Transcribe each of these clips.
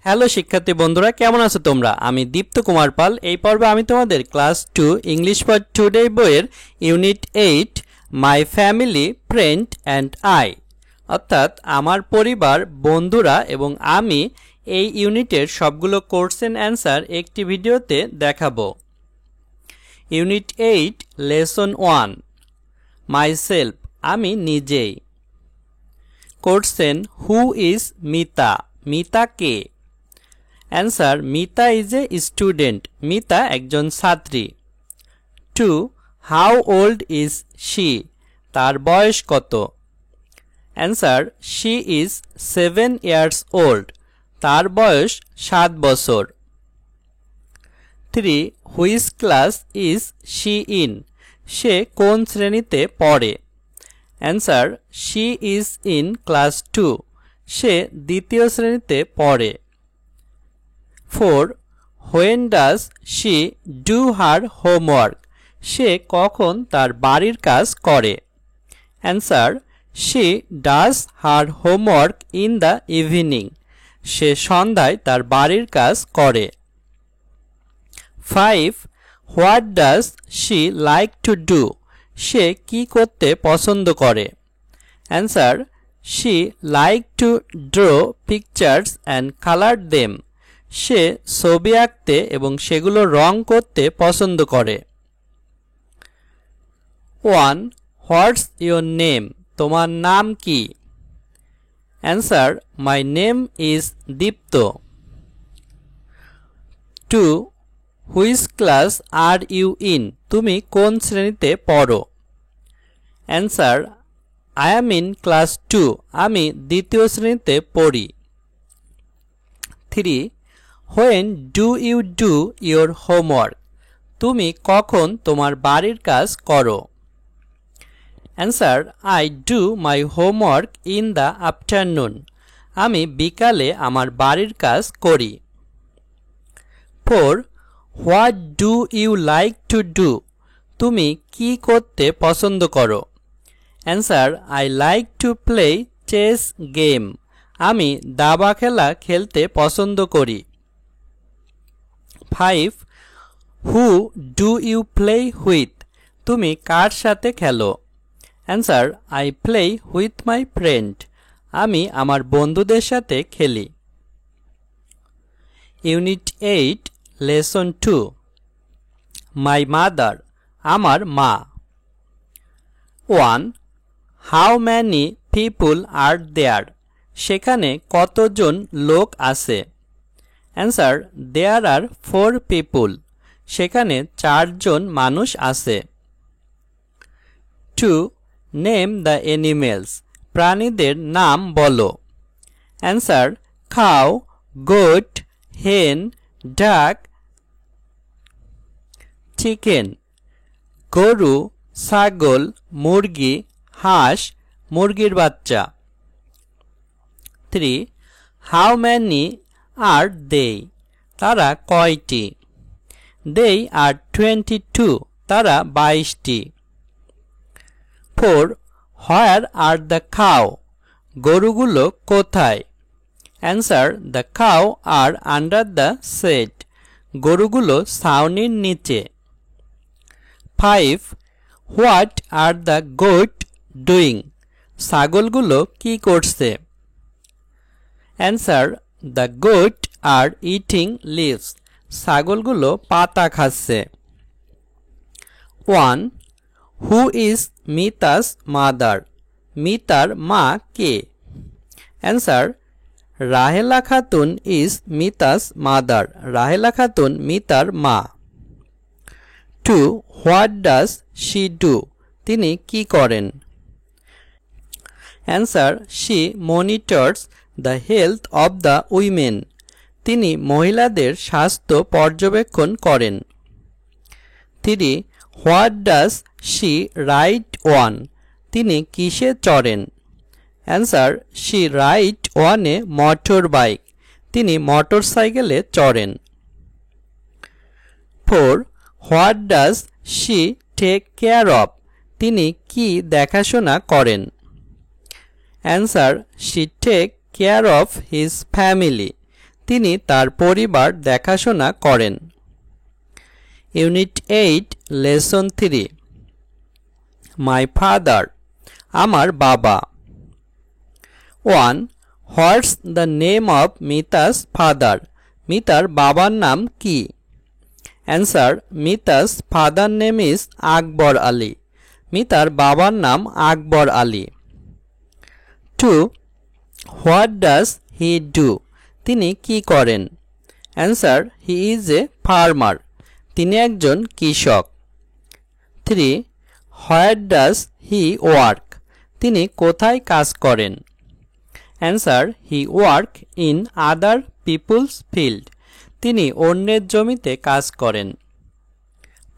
Hello শিক্ষার্থী বন্ধুরা, কেমন আছো তোমরা? আমি দীপ্ত কুমার পাল। এই পর্বে আমি তোমাদের ক্লাস 2 ইংলিশ ফর টুডে বইয়ের unit 8 my family, friend and I অর্থাৎ আমার পরিবার, বন্ধুরা এবং আমি এই ইউনিটের সবগুলো কোশ্চেন অ্যান্সার একটি ভিডিওতে দেখাবো। ইউনিট 8 লেসন 1 মাইসেলফ, আমি নিজেই। Question, who is Mita? Mita কে? Answer, Mita is a student. মিতা একজন ছাত্রী। 2. How old is she? তার বয়স কত? Answer, she is 7 years old। তার বয়স 7 বছর। 3. Which class is she in? সে কোন শ্রেণীতে পড়ে? Answer, she is in class 2। সে দ্বিতীয় শ্রেণীতে পড়ে। 4. When does she do her homework? সে কখন তার বাড়ির কাজ করে? Answer, she does her homework in the evening. সে সন্ধ্যায় তার বাড়ির কাজ করে। 5. What does she like to do? সে কি করতে পছন্দ করে? Answer, she like to draw pictures and colour them. সে ছবি আঁকতে এবং সেগুলো রং করতে পছন্দ করে। 1. What's your name? তোমার নাম কি? Answer, my name is Dipto. 2. Which class are you in? তুমি কোন শ্রেণীতে পড়ো? Answer, I am in class 2। আমি দ্বিতীয় শ্রেণীতে পড়ি। 3. When do you do your homework? তুমি কখন তোমার বাড়ির কাজ করো? Answer, I do my homework in the afternoon. আমি বিকালে আমার বাড়ির কাজ করি। 4. What do you like to do? তুমি কি করতে পছন্দ করো? Answer, I like to play chess game. আমি দাবা খেলা খেলতে পছন্দ করি। 5. Who do you play with? তুমি কার সাথে খেলো? Answer, I play with my friend. আমি আমার বন্ধুদের সাথে খেলি। ইউনিট 8 লেসন 2 মাই মাদার, আমার মা। 1. হাউ ম্যানি পিপুল আর দেয়ার? সেখানে কতজন লোক আছে? অ্যান্সার, দেয়ার আর 4 পিপুল। সেখানে 4 জন মানুষ আছে। 2. Name the animals? প্রাণীদের নাম বলো। অ্যান্সার, কাউ, গোট, হেন, ডাক, চিকেন। গরু, ছাগল, মুরগি, হাঁস, মুরগির বাচ্চা। 3. হাউ ম্যানি আর দে? তারা কয়টি? দে আর 22। তারা 22টি। 4. হোয়ার আর দ্য কাউ? গরুগুলো কোথায়? Answer, the cow are under the shed. গরুগুলো ছাউনির নিচে। 5. What are the goat doing? ছাগলগুলো কি করছে? Answer, the goat are eating leaves. ছাগলগুলো পাতা খাচ্ছে। 1. Who is Mita's mother? মিতার মা কে? Answer, Rahela Khatun is Mita's mother. Rahela Khatun মিতার মা। 2. What does she do? তিনি কি করেন? Answer, she monitors the health of the women. তিনি মহিলাদের স্বাস্থ্য পর্যবেক্ষণ করেন। 3. What does she ride on? তিনি কিসে চড়েন? Answer, she ride on a motor bike. তিনি মোটর সাইকেলে চড়েন। 4. What does she take care of? তিনি কি দেখাশোনা করেন? Answer, she take care of his family. তিনি তার পরিবার দেখাশোনা করেন। ইউনিট 8 লেসন 3 মাই ফাদার আমার বাবা। 1. What's the name of Mita's father মিতার বাবার নাম কি? Answer Mita's father name is Akbar Ali মিতার বাবার নাম Akbar Ali. 2. What does he do তিনি কি করেন? Answer he is a farmer তিনি একজন কৃষক। 3. হোয়ার ডাজ হি ওয়ার্ক তিনি কোথায় কাজ করেন? Answer he work in other people's field তিনি অন্যের জমিতে কাজ করেন।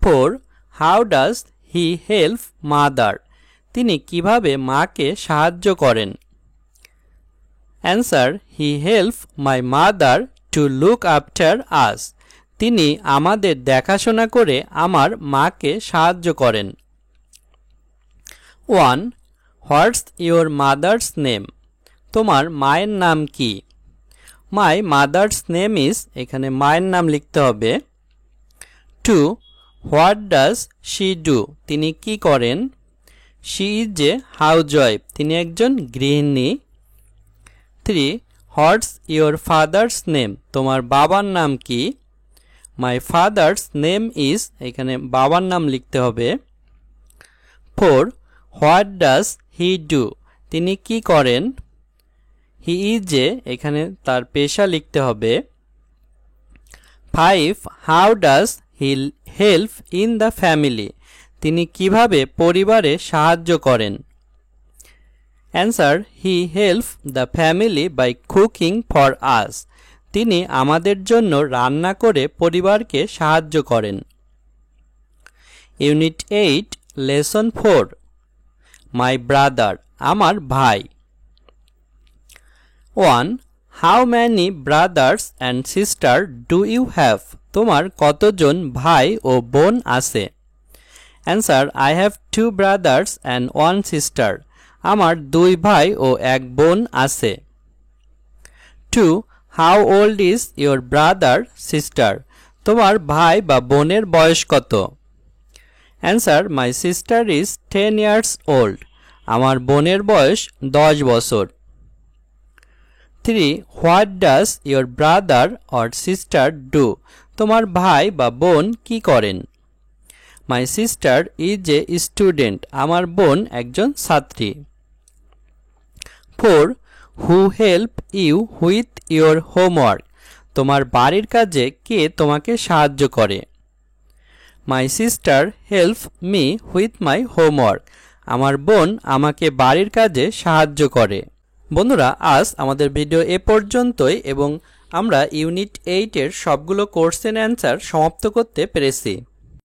4. How does he help mother তিনি কিভাবে মাকে সাহায্য করেন? Answer he help my mother to look after us তিনি আমাদের দেখাশোনা করে আমার মাকে সাহায্য করেন। 1. হোয়াটস ইয়োর মাদার্স নেম তোমার মায়ের নাম কি? মাই মাদার্স নেম ইজ এখানে মায়ের নাম লিখতে হবে। 2. হোয়াট ডাজ শি ডু তিনি কি করেন? শি ইজ এ হাউসওয়াইফ তিনি একজন গৃহিণী। 3. হোয়াটস ইয়োর ফাদার্স নেম তোমার বাবার নাম কি? মাই ফাদার্স নেম ইজ এখানে বাবার নাম লিখতে হবে। 4. হোয়াট ডাজ হি ডু তিনি কি করেন? হি ইজ এ এখানে তার পেশা লিখতে হবে। 5. How does he help in the family তিনি কিভাবে পরিবারে সাহায্য করেন? Answer he help the family by cooking for us তিনি আমাদের জন্য রান্না করে পরিবারকে সাহায্য করেন। ইউনিট 8 লেসন 4 মাই ব্রাদার আমার ভাই। 1. How many brothers and sister do you have তোমার কতজন ভাই ও বোন আছে? Answer I have 2 brothers and 1 sister আমার 2 ভাই ও 1 বোন আছে। 2. How old is your brother sister তোমার ভাই বা বোনের বয়স কত? Answer my sister is 10 years old আমার বোনের বয়স 10 বছর। 3. What does your brother or sister do তোমার ভাই বা বোন কি করেন? My sister is a student আমার বোন একজন ছাত্রী। 4. Who help you with your homework তোমার বাড়ির কাজে কে তোমাকে সাহায্য করে? My sister help me with my homework আমার বোন আমাকে বাড়ির কাজে সাহায্য করে। বন্ধুরা আজ আমাদের ভিডিও এ পর্যন্তই এবং আমরা ইউনিট 8 এর সবগুলো কোশ্চেন অ্যান্সার সমাপ্ত করতে পেরেছি।